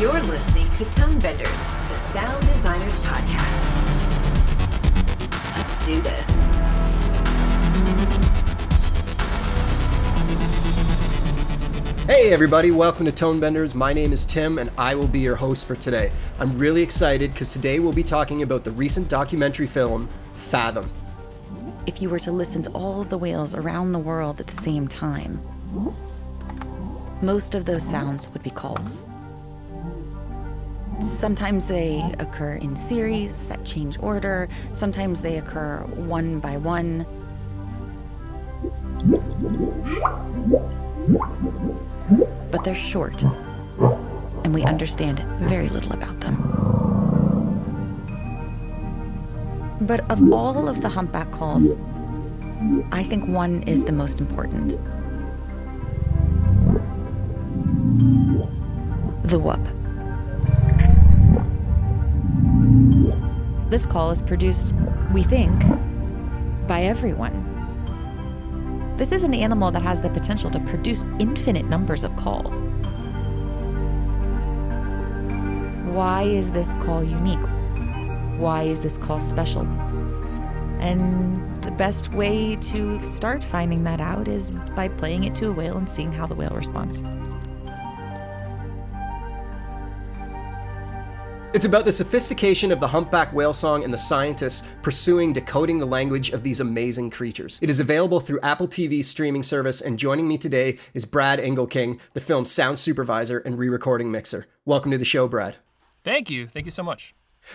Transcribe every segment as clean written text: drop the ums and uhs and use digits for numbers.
You're listening to Tonebenders, the Sound Designers Podcast. Let's do this. Hey everybody, welcome to Tonebenders. My name is Tim and I will be your host for today. I'm really excited because today we'll be talking about the recent documentary film, Fathom. If you were to listen to all of the whales around the world at the same time, most of those sounds would be calls. Sometimes they occur in series that change order. Sometimes they occur one by one. But they're short, and we understand very little about them. But of all of the humpback calls, I think one is the most important. The whoop. This call is produced, we think, by everyone. This is an animal that has the potential to produce infinite numbers of calls. Why is this call unique? Why is this call special? And the best way to start finding that out is by playing it to a whale and seeing how the whale responds. It's about the sophistication of the humpback whale song and the scientists pursuing decoding the language of these amazing creatures. It is available through Apple TV streaming service, and joining me today is Brad Engleking, the film's sound supervisor and re-recording mixer. Welcome to the show, Brad. Thank you. Thank you so much.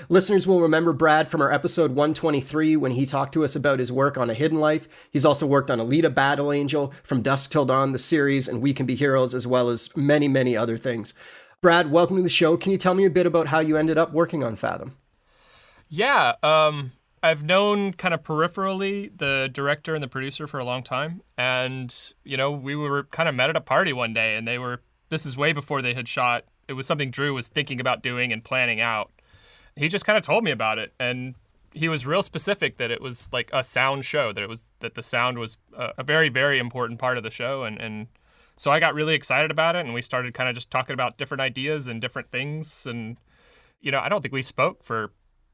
Listeners will remember Brad from our episode 123 when he talked to us about his work on A Hidden Life. He's also worked on Alita Battle Angel, From Dusk Till Dawn, the series, and We Can Be Heroes, as well as many, many other things. Brad, welcome to the show. Can you tell me a bit about how you ended up working on Fathom? Yeah, I've known kind of peripherally the director and the producer for a long time. And, we were kind of met at a party one day, and this is way before they had shot. It was something Drew was thinking about doing and planning out. He just kind of told me about it. And he was real specific that it was like a sound show, that the sound was a very, very important part of the show. And so I got really excited about it, and we started kind of just talking about different ideas and different things. And, I don't think we spoke for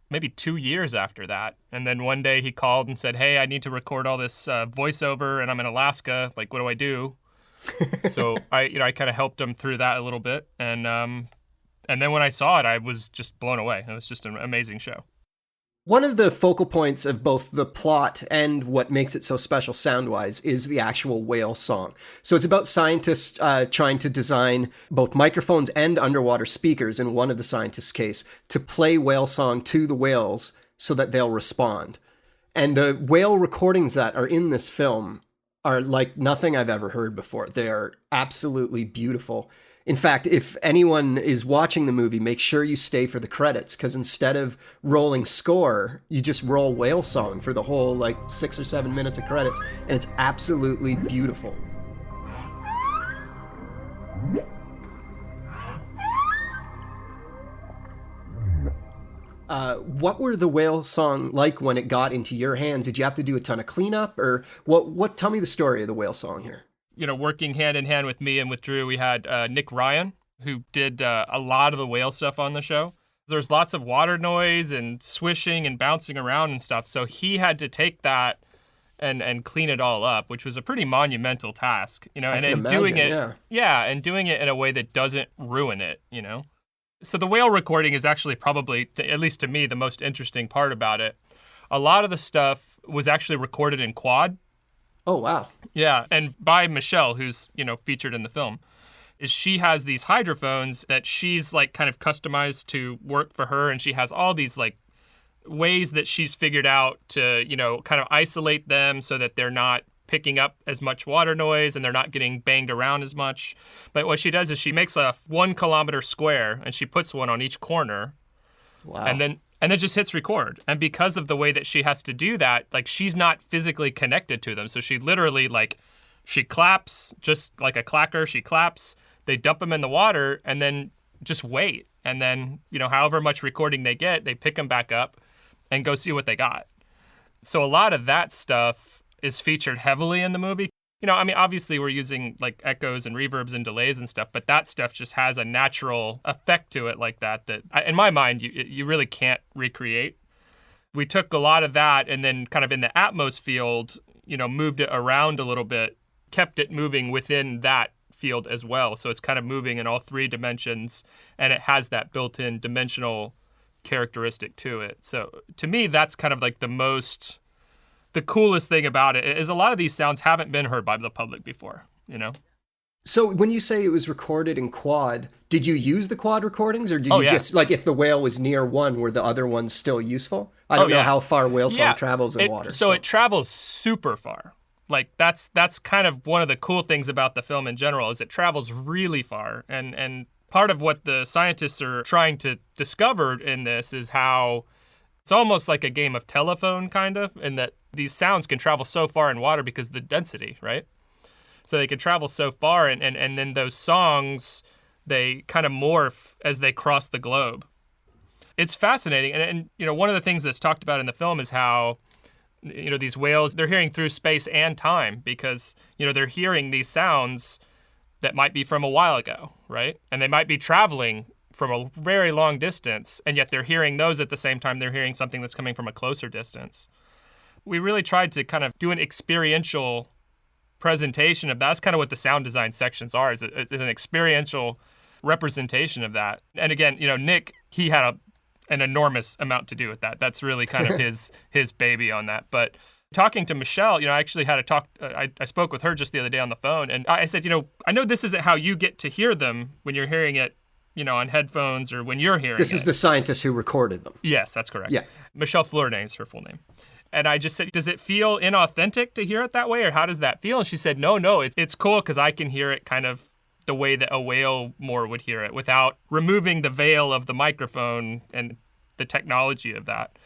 maybe 2 years after that. And then one day he called and said, "Hey, I need to record all this voiceover, and I'm in Alaska. Like, what do I do?" So I kind of helped him through that a little bit. And then when I saw it, I was just blown away. It was just an amazing show. One of the focal points of both the plot and what makes it so special sound-wise is the actual whale song. So it's about scientists trying to design both microphones and underwater speakers, in one of the scientists' case, to play whale song to the whales so that they'll respond. And the whale recordings that are in this film are like nothing I've ever heard before. They are absolutely beautiful. In fact, if anyone is watching the movie, make sure you stay for the credits, because instead of rolling score, you just roll whale song for the whole 6 or 7 minutes of credits, and it's absolutely beautiful. What were the whale song like when it got into your hands? Did you have to do a ton of cleanup, or what? Tell me the story of the whale song here. Working hand in hand with me and with Drew, we had Nick Ryan, who did a lot of the whale stuff on the show. There's lots of water noise and swishing and bouncing around and stuff. So he had to take that and clean it all up, which was a pretty monumental task, and doing it in a way that doesn't ruin it, So the whale recording is actually probably, at least to me, the most interesting part about it. A lot of the stuff was actually recorded in quad. Oh, wow. Yeah, and by Michelle, who's, featured in the film, is she has these hydrophones that she's kind of customized to work for her, and she has all these ways that she's figured out to, kind of isolate them so that they're not picking up as much water noise and they're not getting banged around as much. But what she does is she makes a 1 kilometer square and she puts one on each corner. Wow. And then just hits record. And because of the way that she has to do that, she's not physically connected to them. So she literally, she claps, just like a clacker, she claps, they dump them in the water, and then just wait. And then, however much recording they get, they pick them back up and go see what they got. So a lot of that stuff is featured heavily in the movie. I mean, obviously we're using like echoes and reverbs and delays and stuff, but that stuff just has a natural effect to it like that in my mind, you really can't recreate. We took a lot of that and then kind of in the Atmos field, moved it around a little bit, kept it moving within that field as well. So it's kind of moving in all three dimensions, and it has that built-in dimensional characteristic to it. So to me, that's kind of like the coolest thing about it is a lot of these sounds haven't been heard by the public before, So when you say it was recorded in quad, did you use the quad recordings, or did you yeah. just, like, if the whale was near one, were the other ones still useful? I don't know how far whale song travels in water. So it travels super far. Like that's kind of one of the cool things about the film in general is it travels really far. And part of what the scientists are trying to discover in this is how it's almost like a game of telephone kind of, in that these sounds can travel so far in water because of the density, right? So they can travel so far, and then those songs, they kind of morph as they cross the globe. It's fascinating. And one of the things that's talked about in the film is how, these whales, they're hearing through space and time because, they're hearing these sounds that might be from a while ago, right? And they might be traveling from a very long distance, and yet they're hearing those at the same time they're hearing something that's coming from a closer distance. We really tried to kind of do an experiential presentation of that. That's kind of what the sound design sections are, is an experiential representation of that. And again, Nick, he had an enormous amount to do with that. That's really kind of his baby on that. But talking to Michelle, I actually had a talk. I spoke with her just the other day on the phone, and I said, I know this isn't how you get to hear them when you're hearing it, on headphones or when you're hearing it. This is the scientist who recorded them. Yes, that's correct. Yeah. Michelle Flournoy is her full name. And I just said, does it feel inauthentic to hear it that way, or how does that feel? And she said, no, it's cool because I can hear it kind of the way that a whale more would hear it without removing the veil of the microphone and the technology of that.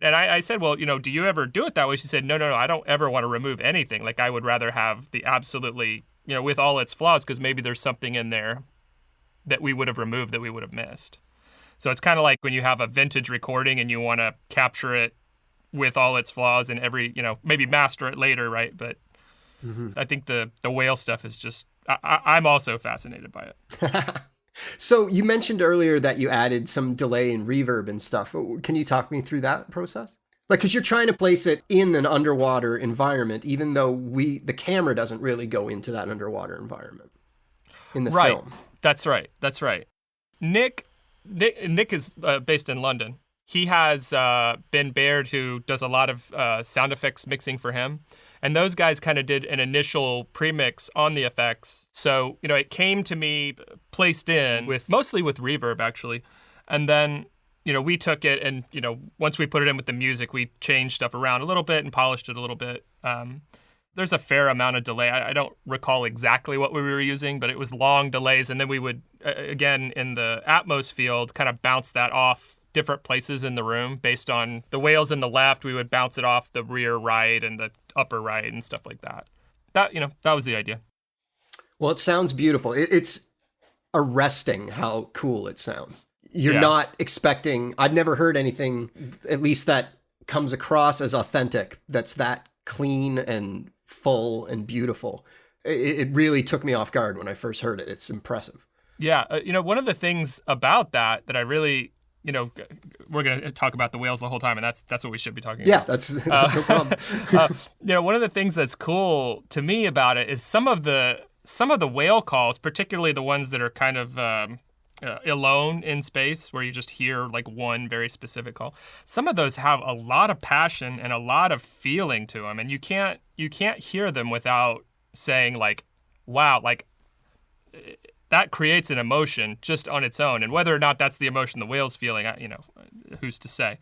And I said, well, do you ever do it that way? She said, no, I don't ever want to remove anything. Like, I would rather have the absolutely, with all its flaws, because maybe there's something in there that we would have removed that we would have missed. So it's kind of like when you have a vintage recording and you want to capture it with all its flaws and maybe master it later, right? But I think the whale stuff is just, I'm also fascinated by it. So you mentioned earlier that you added some delay and reverb and stuff. Can you talk me through that process? Like, because you're trying to place it in an underwater environment, even though the camera doesn't really go into that underwater environment in the film. That's right. Nick is based in London. He has Ben Baird, who does a lot of sound effects mixing for him. And those guys kind of did an initial premix on the effects. So, it came to me placed in mostly with reverb, actually. And then, we took it and, once we put it in with the music, we changed stuff around a little bit and polished it a little bit. There's a fair amount of delay. I don't recall exactly what we were using, but it was long delays. And then we would, again, in the Atmos field, kind of bounce that off different places in the room based on the whales in the left. We would bounce it off the rear right and the upper right and stuff like that. That was the idea. Well, it sounds beautiful. It's arresting how cool it sounds. You're not expecting, I've never heard anything, at least that comes across as authentic, that's that clean and full and beautiful. It really took me off guard when I first heard it. It's impressive. Yeah. One of the things about that I really, we're going to talk about the whales the whole time, and that's what we should be talking about. Yeah, that's no problem. One of the things that's cool to me about it is some of the whale calls, particularly the ones that are kind of alone in space, where you just hear like one very specific call. Some of those have a lot of passion and a lot of feeling to them, and you can't hear them without saying like, wow, like that creates an emotion just on its own. And whether or not that's the emotion the whale's feeling, who's to say?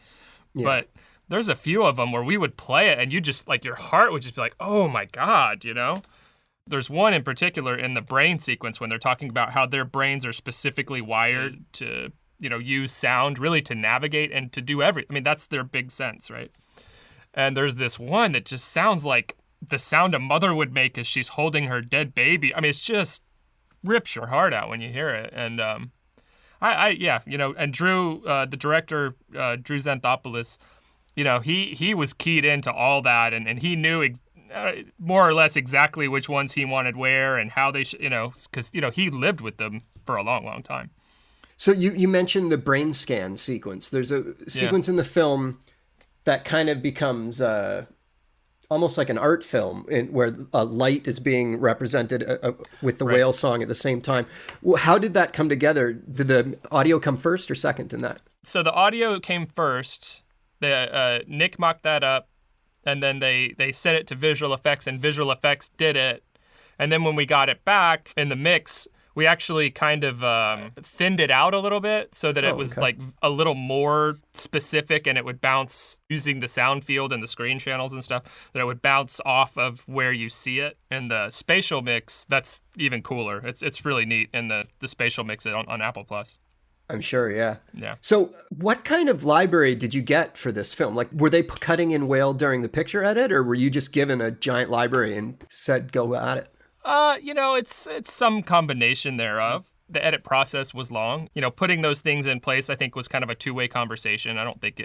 Yeah. But there's a few of them where we would play it and you just like, your heart would just be like, oh my God, There's one in particular in the brain sequence when they're talking about how their brains are specifically wired to, use sound really to navigate and to do that's their big sense, right? And there's this one that just sounds like the sound a mother would make as she's holding her dead baby. It's just rips your heart out when you hear it. And and Drew, the director, Drew Xanthopoulos, he was keyed into all that, and he knew more or less exactly which ones he wanted where and how they should, because, he lived with them for a long, long time. So you mentioned the brain scan sequence. There's a sequence in the film that kind of becomes almost like an art film where a light is being represented with the whale song at the same time. How did that come together? Did the audio come first or second in that? So the audio came first. Nick mocked that up, and then they set it to visual effects, and visual effects did it. And then when we got it back in the mix, we actually kind of thinned it out a little bit so that it was like a little more specific, and it would bounce using the sound field and the screen channels and stuff, that it would bounce off of where you see it. And the spatial mix, that's even cooler. It's really neat, and the spatial mix on Apple Plus. I'm sure, yeah. Yeah. So what kind of library did you get for this film? Like, were they cutting in whale during the picture edit, or were you just given a giant library and said, go at it? It's some combination thereof. The edit process was long. Putting those things in place, I think, was kind of a two-way conversation. I don't think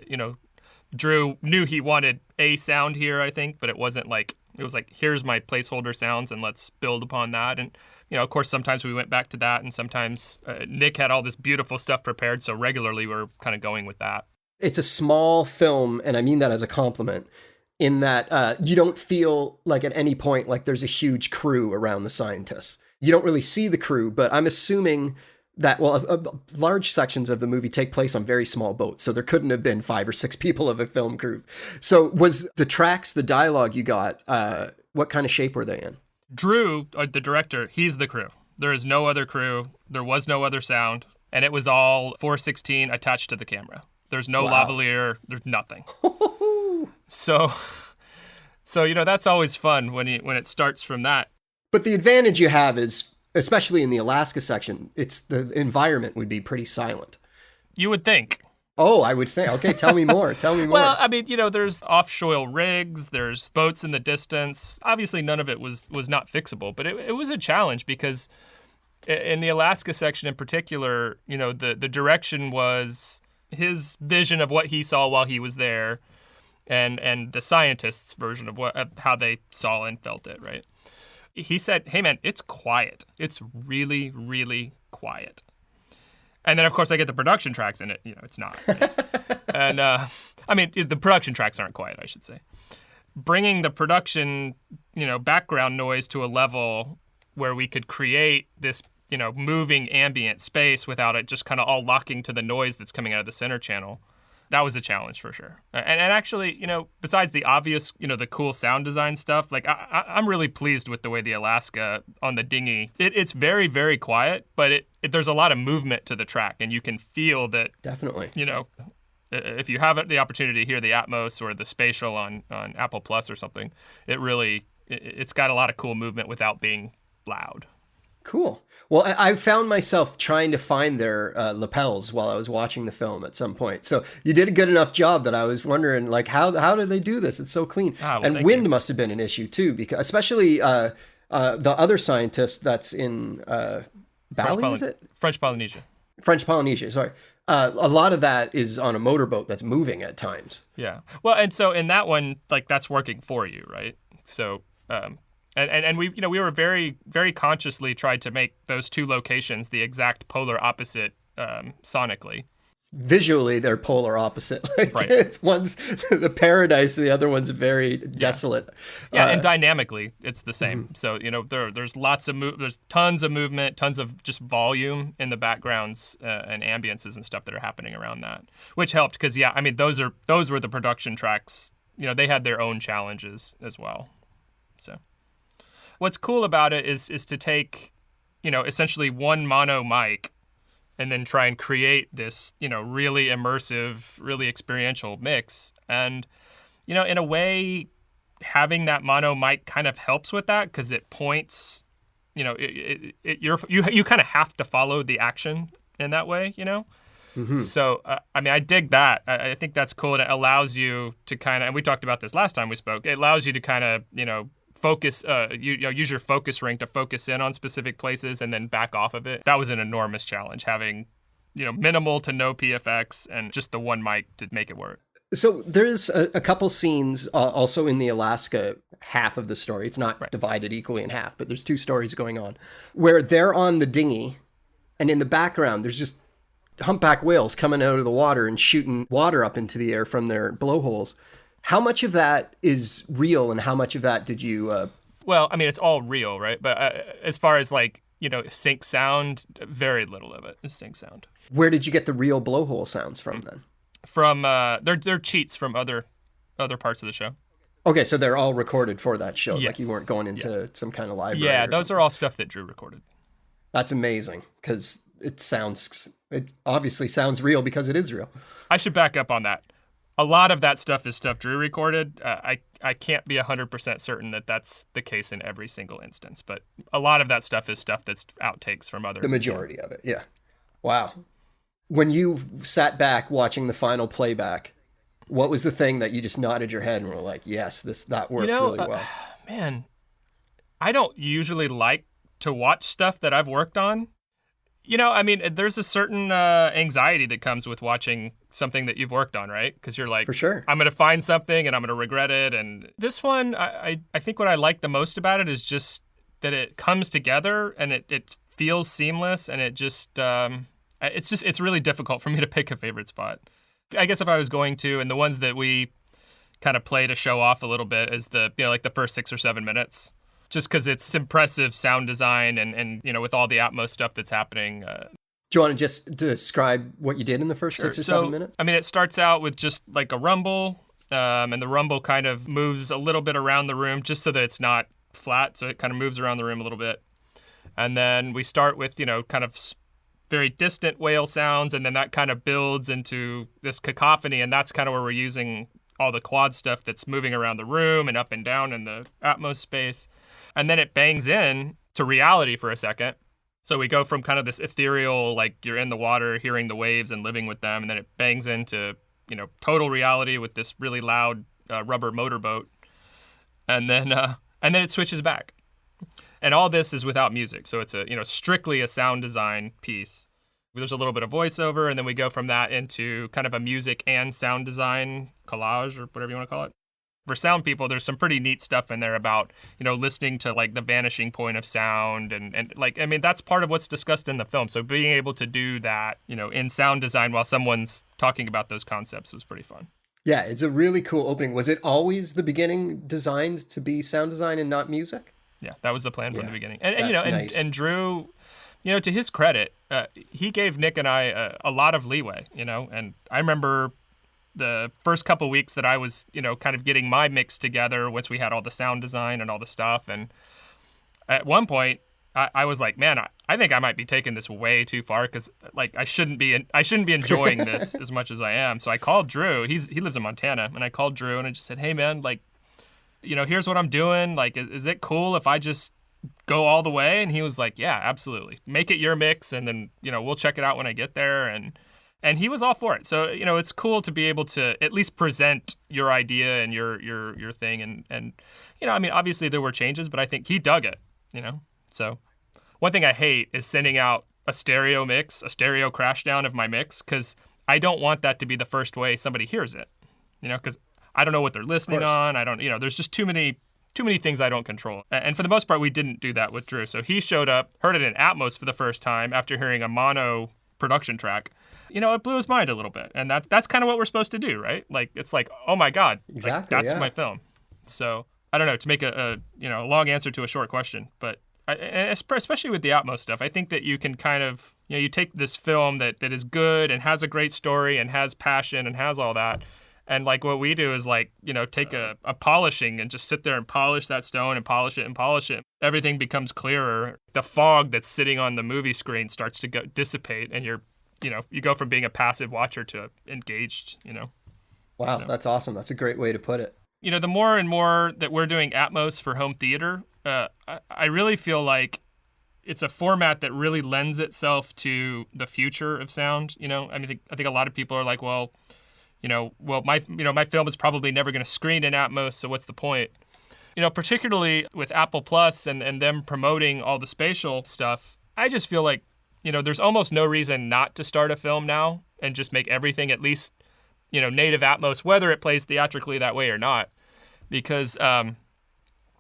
Drew knew he wanted a sound here, I think, but it wasn't like, it was like, here's my placeholder sounds and let's build upon that. And, of course, sometimes we went back to that, and sometimes Nick had all this beautiful stuff prepared, so regularly we're kind of going with that. It's a small film, and I mean that as a compliment, in that you don't feel like at any point like there's a huge crew around the scientists. You don't really see the crew, but I'm assuming that, large sections of the movie take place on very small boats, so there couldn't have been 5 or 6 people of a film crew. So was the tracks, the dialogue you got, what kind of shape were they in? Drew, the director, he's the crew. There is no other crew. There was no other sound, and it was all 416 attached to the camera. There's no lavalier. There's nothing. So that's always fun when it starts from that. But the advantage you have is, especially in the Alaska section, it's the environment would be pretty silent. You would think. Oh, I would think. Okay, tell me more. Well, I mean, there's offshore rigs, there's boats in the distance. Obviously, none of it was not fixable, but it was a challenge because in the Alaska section in particular, the direction was his vision of what he saw while he was there, and the scientists' version of how they saw and felt it, right? He said, hey, man, it's quiet. It's really, really quiet. And then, of course, I get the production tracks in it. It's not. And, the production tracks aren't quiet, I should say. Bringing the production, background noise to a level where we could create this, moving ambient space without it just kind of all locking to the noise that's coming out of the center channel. That was a challenge for sure. And actually, besides the obvious, the cool sound design stuff, like I'm really pleased with the way the Alaska on the dinghy, it's very, very quiet, but there's a lot of movement to the track, and you can feel that. Definitely. If you have the opportunity to hear the Atmos or the spatial on Apple Plus or something, it's got a lot of cool movement without being loud. Cool. Well, I found myself trying to find their lapels while I was watching the film at some point. So you did a good enough job that I was wondering, like, how do they do this? It's so clean. And wind must have been an issue too, because especially the other scientist that's in Bali, is it? French Polynesia. French Polynesia, sorry. A lot of that is on a motorboat that's moving at times. Yeah. Well, and so in that one, like, that's working for you, right? So, and we were very, very consciously tried to make those two locations the exact polar opposite sonically. Visually, they're polar opposite. Right. One's the paradise, the other one's very desolate. Yeah, and dynamically, it's the same. Mm-hmm. So there's lots of there's tons of movement, tons of just volume in the backgrounds and ambiances and stuff that are happening around that, which helped because those were the production tracks. They had their own challenges as well. So, what's cool about it is to take, essentially one mono mic and then try and create this, really immersive, really experiential mix. And, in a way, having that mono mic kind of helps with that because it points, you kind of have to follow the action in that way, Mm-hmm. So, I dig that. I think that's cool. And it allows you to kind of, and we talked about this last time we spoke, it allows you to kind of, focus, use your focus ring to focus in on specific places and then back off of it. That was an enormous challenge, having, minimal to no PFX and just the one mic to make it work. So there's a couple scenes also in the Alaska half of the story. It's not divided equally in half, but there's two stories going on where they're on the dinghy, and in the background there's just humpback whales coming out of the water and shooting water up into the air from their blowholes. How much of that is real, and how much of that did you... Well, I mean, it's all real, right? But as far as like, sync sound, very little of it is sync sound. Where did you get the real blowhole sounds from then? From they're cheats from other parts of the show. Okay, so they're all recorded for that show. Yes. Like you weren't going into some kind of library. Yeah, or those something. are all stuff that Drew recorded. That's amazing, because it obviously sounds real because it is real. I should back up on that. A lot of that stuff is stuff Drew recorded. I can't be 100% certain that that's the case in every single instance, but a lot of that stuff is stuff that's outtakes from other. The majority of it, yeah. Wow. When you sat back watching the final playback, what was the thing that you just nodded your head and were like, yes, that worked really well? Man, I don't usually like to watch stuff that I've worked on. I mean, there's a certain anxiety that comes with watching something that you've worked on, right? Because you're like, for sure, I'm going to find something and I'm going to regret it. And this one, I think what I like the most about it is just that it comes together and it feels seamless, and it just, it's really difficult for me to pick a favorite spot. I guess if I was going to, and the ones that we kind of play to show off a little bit is like the first 6 or 7 minutes. Just because it's impressive sound design and with all the Atmos stuff that's happening. Do you want to just describe what you did in the first 6 or 7 minutes? I mean, it starts out with just like a rumble, and the rumble kind of moves a little bit around the room just so that it's not flat, so it kind of moves around the room a little bit. And then we start with, kind of very distant whale sounds, and then that kind of builds into this cacophony, and that's kind of where we're using all the quad stuff that's moving around the room and up and down in the Atmos space. And then it bangs in to reality for a second. So we go from kind of this ethereal, like you're in the water, hearing the waves and living with them. And then it bangs into, total reality with this really loud rubber motorboat. And then it switches back. And all this is without music. So it's strictly a sound design piece. There's a little bit of voiceover, and then we go from that into kind of a music and sound design collage, or whatever you want to call it. For sound people, there's some pretty neat stuff in there about, listening to like the vanishing point of sound and like, I mean, that's part of what's discussed in the film. So being able to do that, in sound design while someone's talking about those concepts was pretty fun. Yeah, it's a really cool opening. Was it always the beginning designed to be sound design and not music? Yeah, that was the plan from the beginning. And nice. And Drew, to his credit, he gave Nick and I a lot of leeway, and I remember the first couple weeks that I was, kind of getting my mix together once we had all the sound design and all the stuff. And at one point, I was like, man, I think I might be taking this way too far, because like I shouldn't be enjoying this as much as I am. So I called Drew. He lives in Montana, and I called Drew and I just said, hey man, like, here's what I'm doing. Like, is it cool if I just go all the way? And he was like, yeah, absolutely. Make it your mix, and then we'll check it out when I get there. And he was all for it. So, it's cool to be able to at least present your idea and your thing. And I mean, obviously there were changes, but I think he dug it, So one thing I hate is sending out a stereo mix, a stereo crash down of my mix, because I don't want that to be the first way somebody hears it, because I don't know what they're listening on. I don't, there's just too many things I don't control. And for the most part, we didn't do that with Drew. So he showed up, heard it in Atmos for the first time after hearing a mono production track. It blew his mind a little bit. And that's kind of what we're supposed to do, right? Like, it's like, oh my God, exactly, like, that's my film. So I don't know, to make a long answer to a short question, but especially with the Atmos stuff, I think that you can kind of, you take this film that is good and has a great story and has passion and has all that. And like what we do is like, take a polishing and just sit there and polish that stone and polish it and polish it. Everything becomes clearer. The fog that's sitting on the movie screen starts to dissipate, and you go from being a passive watcher to engaged, Wow, So. That's awesome. That's a great way to put it. The more and more that we're doing Atmos for home theater, I really feel like it's a format that really lends itself to the future of sound. I mean, I think a lot of people are like, well, my film is probably never going to screen in Atmos, so what's the point? Particularly with Apple Plus and them promoting all the spatial stuff, I just feel like, there's almost no reason not to start a film now and just make everything at least, native Atmos, whether it plays theatrically that way or not, because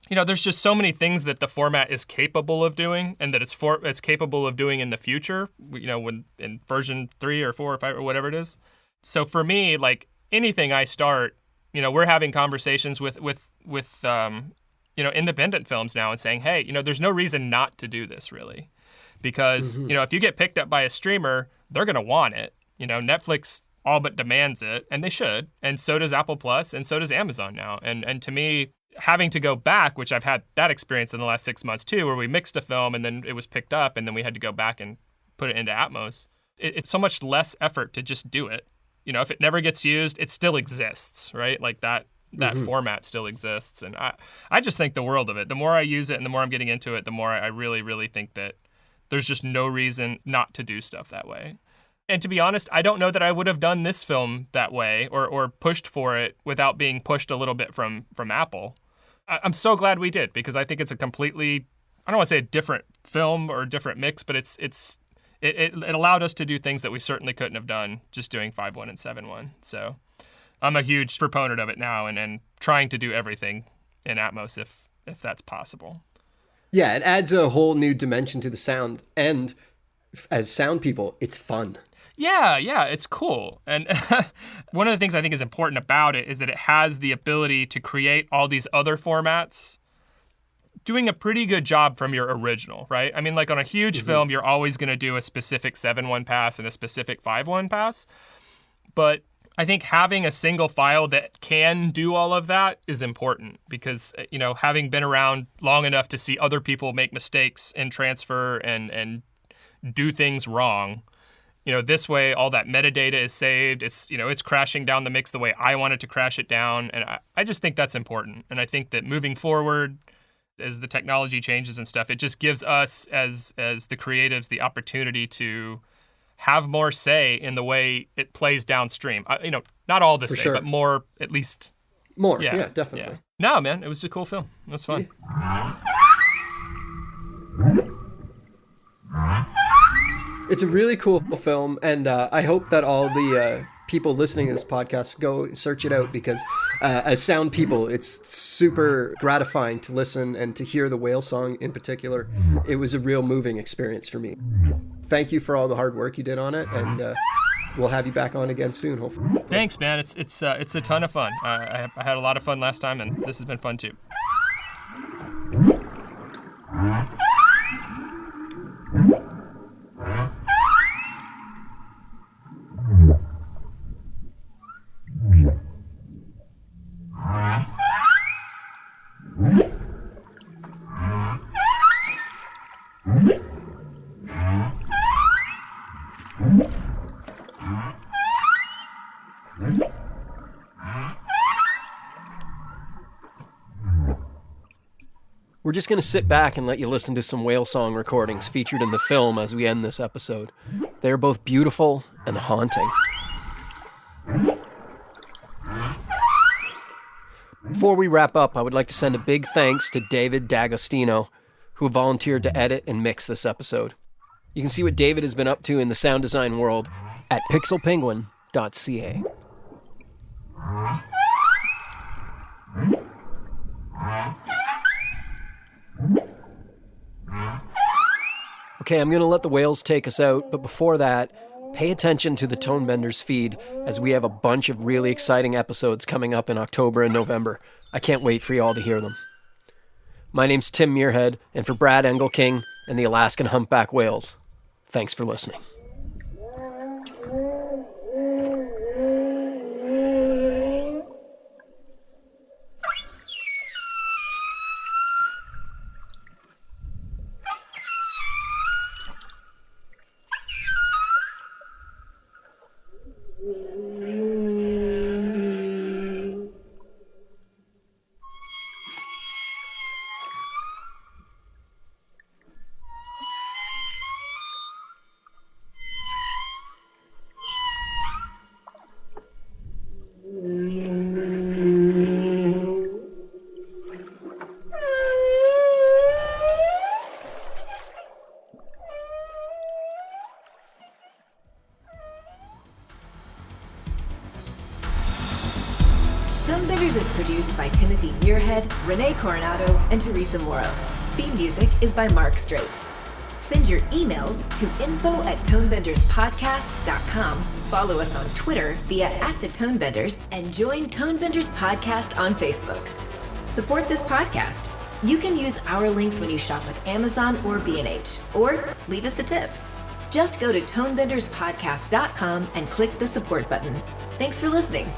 there's just so many things that the format is capable of doing, and that it's capable of doing in the future. When in version 3 or 4 or 5 or whatever it is. So for me, like anything I start, we're having conversations with independent films now and saying, hey, there's no reason not to do this really, because if you get picked up by a streamer, they're gonna want it. Netflix all but demands it, and they should, and so does Apple Plus, and so does Amazon now. And to me, having to go back, which I've had that experience in the last 6 months too, where we mixed a film and then it was picked up and then we had to go back and put it into Atmos. It's so much less effort to just do it. If it never gets used, it still exists, right? Like that format still exists. And I just think the world of it. The more I use it and the more I'm getting into it, the more I really, really think that there's just no reason not to do stuff that way. And to be honest, I don't know that I would have done this film that way or pushed for it without being pushed a little bit from Apple. I'm so glad we did, because I think it's a completely, I don't want to say a different film or a different mix, but it allowed us to do things that we certainly couldn't have done just doing 5.1 and 7.1. So I'm a huge proponent of it now and trying to do everything in Atmos if that's possible. Yeah, it adds a whole new dimension to the sound. And as sound people, it's fun. Yeah, it's cool. And one of the things I think is important about it is that it has the ability to create all these other formats doing a pretty good job from your original, right? I mean, like on a huge film, you're always going to do a specific 7.1 pass and a specific 5.1 pass. But I think having a single file that can do all of that is important, because, having been around long enough to see other people make mistakes and transfer and do things wrong, this way, all that metadata is saved. It's crashing down the mix the way I want it to crash it down. And I just think that's important. And I think that moving forward, as the technology changes and stuff, it just gives us as the creatives the opportunity to have more say in the way it plays downstream. Not all the say, sure. but more, at least. More, yeah definitely. Yeah. No, man, it was a cool film. It was fun. It's a really cool film, and I hope that all the people listening to this podcast go search it out, because as sound people, it's super gratifying to listen and to hear the whale song in particular. It was a real moving experience for me. Thank you for all the hard work you did on it, and we'll have you back on again soon, hopefully. Thanks, man. It's a ton of fun. I had a lot of fun last time, and this has been fun too. We're just going to sit back and let you listen to some whale song recordings featured in the film as we end this episode. They are both beautiful and haunting. Before we wrap up, I would like to send a big thanks to David D'Agostino, who volunteered to edit and mix this episode. You can see what David has been up to in the sound design world at pixelpenguin.ca. Okay, I'm going to let the whales take us out, but before that, pay attention to the Tonebenders feed, as we have a bunch of really exciting episodes coming up in October and November. I can't wait for you all to hear them. My name's Tim Muirhead, and for Brad Engleking and the Alaskan humpback whales, thanks for listening. Tonebenders is produced by Timothy Muirhead, Renee Coronado, and Teresa Morrow. Theme music is by Mark Strait. Send your emails to info@tonebenderspodcast.com. Follow us on Twitter via @thetonebenders and join Tonebenders Podcast on Facebook. Support this podcast. You can use our links when you shop with Amazon or B&H, or leave us a tip. Just go to tonebenderspodcast.com and click the support button. Thanks for listening.